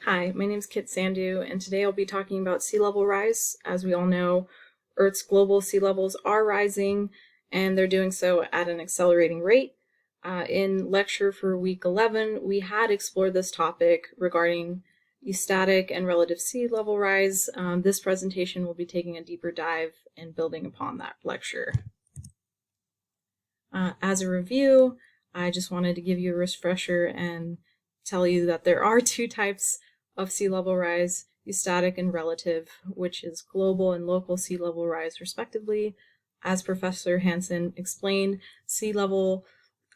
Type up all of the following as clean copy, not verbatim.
Hi, my name is Kit Sandu, and today I'll be talking about sea level rise. As we all know, Earth's global sea levels are rising, and they're doing so at an accelerating rate. In lecture for week 11, we had explored this topic regarding eustatic and relative sea level rise. This presentation will be taking a deeper dive and building upon that lecture. As a review, I just wanted to give you a refresher and tell you that there are two types of sea level rise, eustatic and relative, which is global and local sea level rise respectively. As Professor Hansen explained, sea level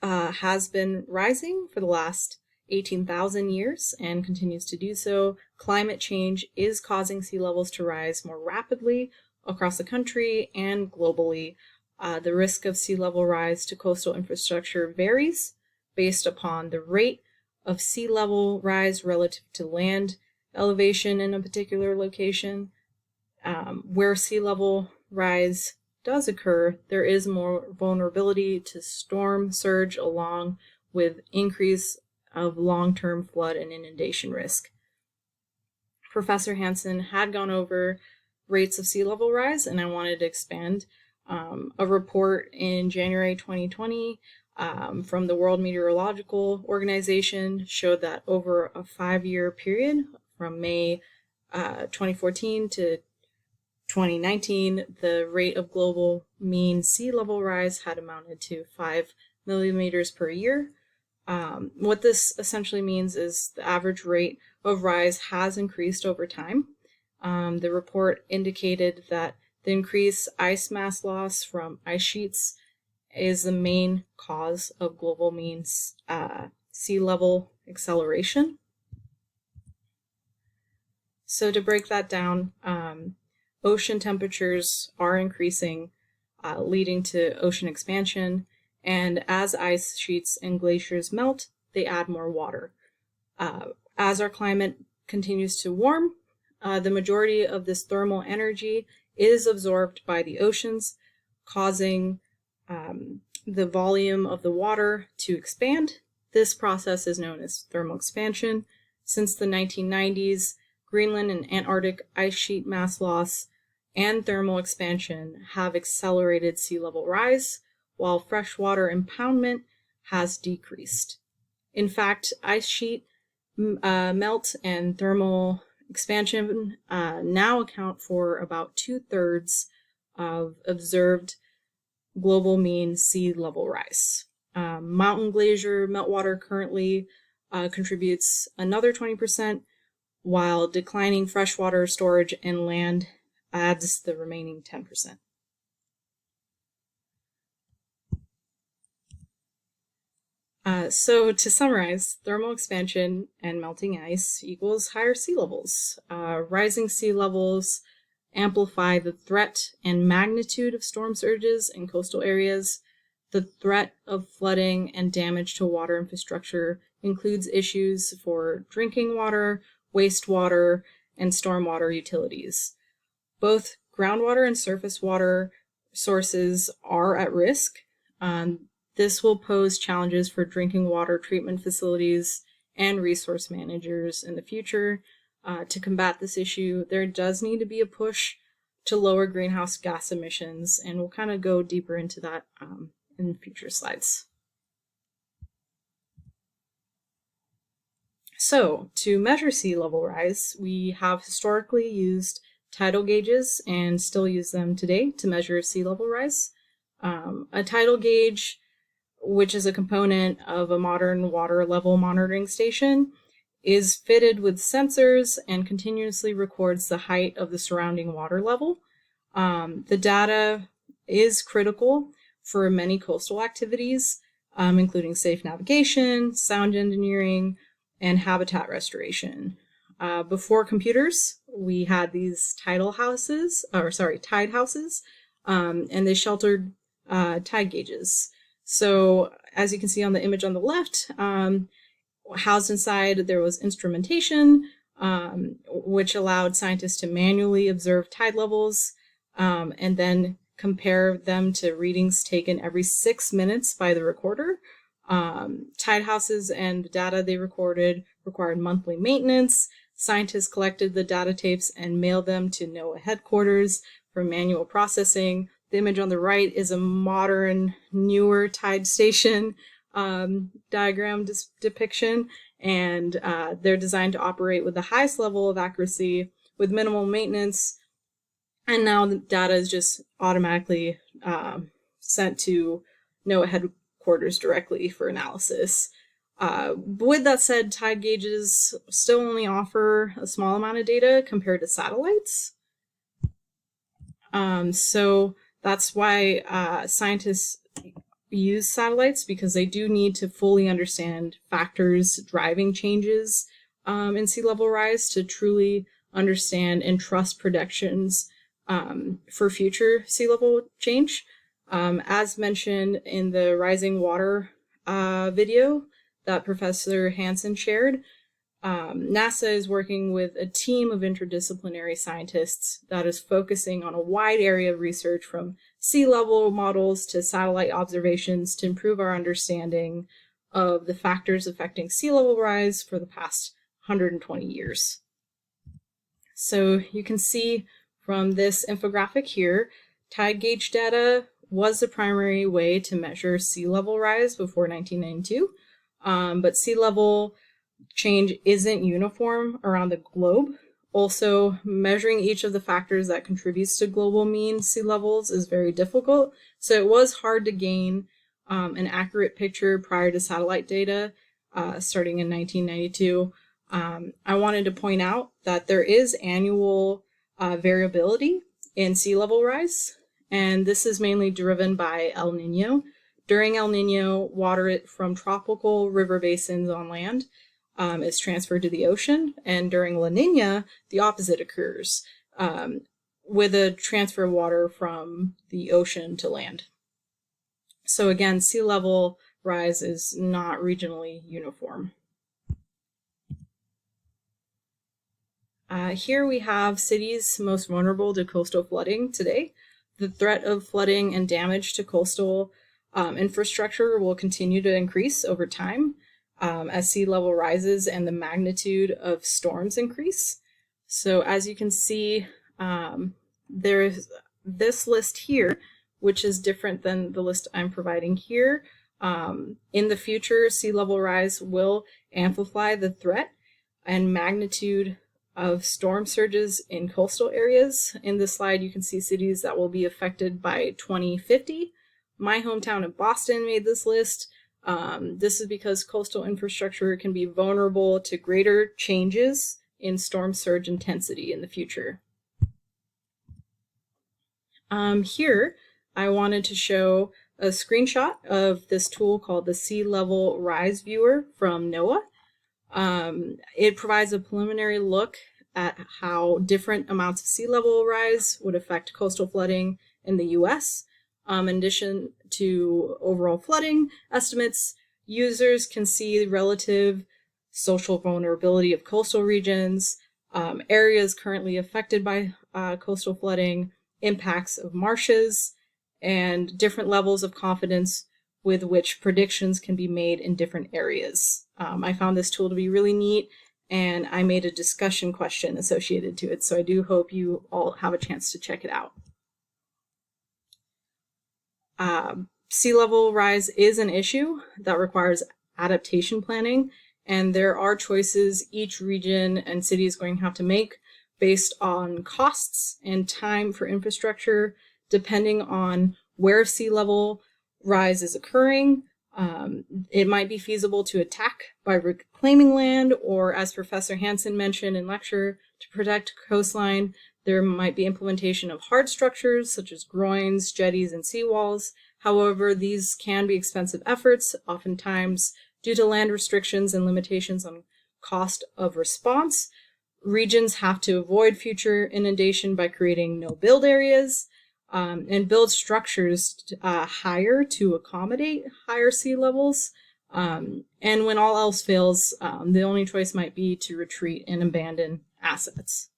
has been rising for the last 18,000 years and continues to do so. Climate change is causing sea levels to rise more rapidly across the country and globally. The risk of sea level rise to coastal infrastructure varies based upon the rate of sea level rise relative to land elevation in a particular location. Where sea level rise does occur, there is more vulnerability to storm surge along with increase of long-term flood and inundation risk. Professor Hansen had gone over rates of sea level rise, and I wanted to expand. A report in January 2020 from the World Meteorological Organization showed that over a 5-year period from May 2014 to 2019, the rate of global mean sea level rise had amounted to 5 millimeters per year. What this essentially means is the average rate of rise has increased over time. The report indicated that the increased ice mass loss from ice sheets is the main cause of global mean sea level acceleration. So to break that down, ocean temperatures are increasing, leading to ocean expansion, and as ice sheets and glaciers melt, they add more water. As our climate continues to warm, the majority of this thermal energy is absorbed by the oceans, causing the volume of the water to expand. This process is known as thermal expansion. Since the 1990s, Greenland and Antarctic ice sheet mass loss and thermal expansion have accelerated sea level rise, while freshwater impoundment has decreased. In fact, ice sheet melt and thermal expansion now account for about 2/3 of observed global mean sea level rise. Mountain glacier meltwater currently contributes another 20%, while declining freshwater storage and land adds the remaining 10%. So to summarize, thermal expansion and melting ice equals higher sea levels. Rising sea levels amplify the threat and magnitude of storm surges in coastal areas. The threat of flooding and damage to water infrastructure includes issues for drinking water, wastewater, and stormwater utilities. Both groundwater and surface water sources are at risk. This will pose challenges for drinking water treatment facilities and resource managers in the future. To combat this issue, there does need to be a push to lower greenhouse gas emissions, and we'll kind of go deeper into that in future slides. So, to measure sea level rise, we have historically used tidal gauges and still use them today to measure sea level rise. A tidal gauge, which is a component of a modern water level monitoring station, is fitted with sensors and continuously records the height of the surrounding water level. The data is critical for many coastal activities, including safe navigation, sound engineering, and habitat restoration. Before computers, we had these tide houses, and they sheltered tide gauges. So as you can see on the image on the left, housed inside there was instrumentation, which allowed scientists to manually observe tide levels and then compare them to readings taken every 6 minutes by the recorder. Tide houses and the data they recorded required monthly maintenance, Scientists collected the data tapes and mailed them to Noaa headquarters for manual processing. The image on the right is a modern, newer tide station diagram depiction, and they're designed to operate with the highest level of accuracy with minimal maintenance. And now the data is just automatically sent to Noaa headquarters directly for analysis. With that said, tide gauges still only offer a small amount of data compared to satellites. So that's why scientists use satellites, because they do need to fully understand factors driving changes in sea level rise to truly understand and trust predictions for future sea level change. As mentioned in the rising water video that Professor Hansen shared, NASA is working with a team of interdisciplinary scientists that is focusing on a wide area of research from sea level models to satellite observations to improve our understanding of the factors affecting sea level rise for the past 120 years. So you can see from this infographic here, tide gauge data was the primary way to measure sea level rise before 1992, but sea level change isn't uniform around the globe. Also, measuring each of the factors that contributes to global mean sea levels is very difficult, so it was hard to gain an accurate picture prior to satellite data starting in 1992. I wanted to point out that there is annual variability in sea level rise, and this is mainly driven by El Nino. During El Nino, water from tropical river basins on land is transferred to the ocean, and during La Nina, the opposite occurs, with a transfer of water from the ocean to land. So again, sea level rise is not regionally uniform. Here we have cities most vulnerable to coastal flooding today. The threat of flooding and damage to coastal infrastructure will continue to increase over time as sea level rises and the magnitude of storms increase. So as you can see, there is this list here, which is different than the list I'm providing here. In the future, sea level rise will amplify the threat and magnitude of storm surges in coastal areas. In this slide, you can see cities that will be affected by 2050. My hometown of Boston made this list. This is because coastal infrastructure can be vulnerable to greater changes in storm surge intensity in the future. Here, I wanted to show a screenshot of this tool called the Sea Level Rise Viewer from Noaa. It provides a preliminary look at how different amounts of sea level rise would affect coastal flooding in the US. In addition to overall flooding estimates, users can see the relative social vulnerability of coastal regions, areas currently affected by coastal flooding, impacts of marshes, and different levels of confidence with which predictions can be made in different areas. I found this tool to be really neat, and I made a discussion question associated to it, so I do hope you all have a chance to check it out. Sea level rise is an issue that requires adaptation planning, and there are choices each region and city is going to have to make based on costs and time for infrastructure, depending on where sea level rise is occurring. It might be feasible to attack by reclaiming land, or as Professor Hansen mentioned in lecture, to protect coastline. There might be implementation of hard structures such as groins, jetties, and seawalls. However, these can be expensive efforts, oftentimes due to land restrictions and limitations on cost of response. Regions have to avoid future inundation by creating no-build areas and build structures higher to accommodate higher sea levels. And when all else fails, the only choice might be to retreat and abandon assets.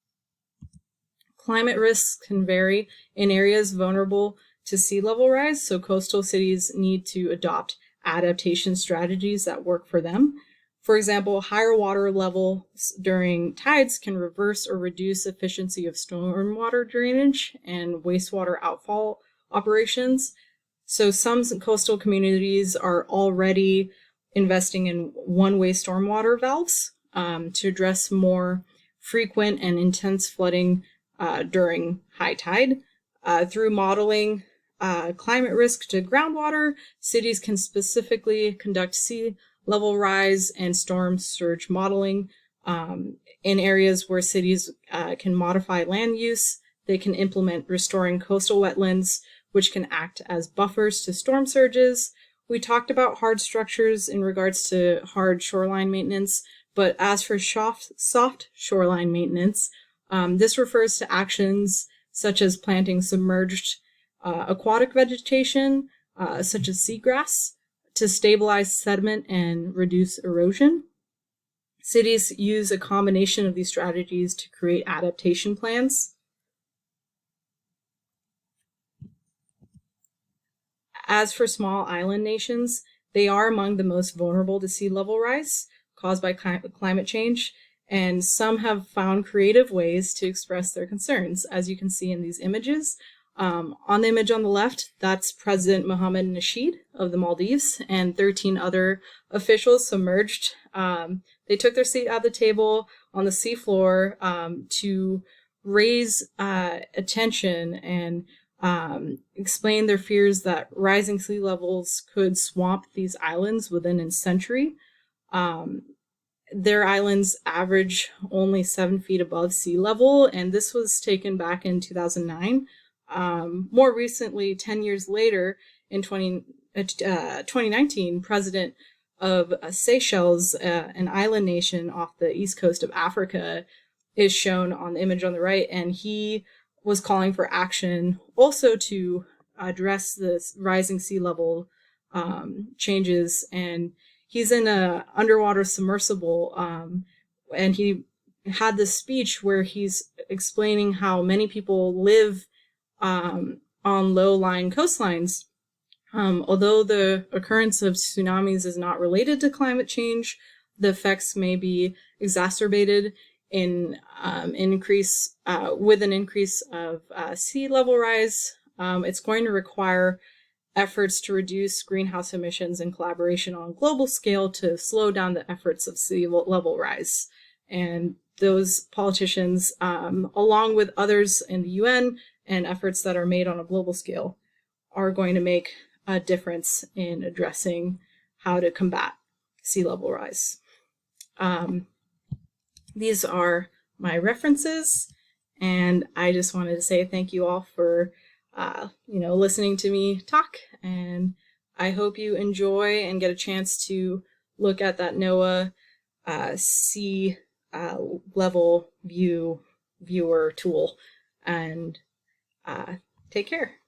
Climate risks can vary in areas vulnerable to sea level rise, so coastal cities need to adopt adaptation strategies that work for them. For example, higher water levels during tides can reverse or reduce efficiency of stormwater drainage and wastewater outfall operations. So some coastal communities are already investing in one-way stormwater valves to address more frequent and intense flooding during high tide. Through modeling climate risk to groundwater, cities can specifically conduct sea level rise and storm surge modeling. In areas where cities can modify land use, they can implement restoring coastal wetlands, which can act as buffers to storm surges. We talked about hard structures in regards to hard shoreline maintenance, but as for soft shoreline maintenance, this refers to actions such as planting submerged aquatic vegetation, such as seagrass, to stabilize sediment and reduce erosion. Cities use a combination of these strategies to create adaptation plans. As for small island nations, they are among the most vulnerable to sea level rise caused by climate change, and some have found creative ways to express their concerns, as you can see in these images. On the image on the left, that's President Mohammed Nasheed of the Maldives and 13 other officials submerged. They took their seat at the table on the seafloor to raise attention and explain their fears that rising sea levels could swamp these islands within a century. Their islands average only 7 feet above sea level, and this was taken back in 2009. More recently, 10 years later, in 2019, President of Seychelles, an island nation off the east coast of Africa, is shown on the image on the right, and he was calling for action also to address this rising sea level changes. And he's in an underwater submersible, and he had this speech where he's explaining how many people live on low-lying coastlines. Although the occurrence of tsunamis is not related to climate change, the effects may be exacerbated with an increase of sea level rise. It's going to require efforts to reduce greenhouse emissions and collaboration on a global scale to slow down the efforts of sea level rise. And those politicians, along with others in the UN and efforts that are made on a global scale, are going to make a difference in addressing how to combat sea level rise. These are my references, and I just wanted to say thank you all for listening to me talk, and I hope you enjoy and get a chance to look at that Noaa sea level viewer tool, and take care.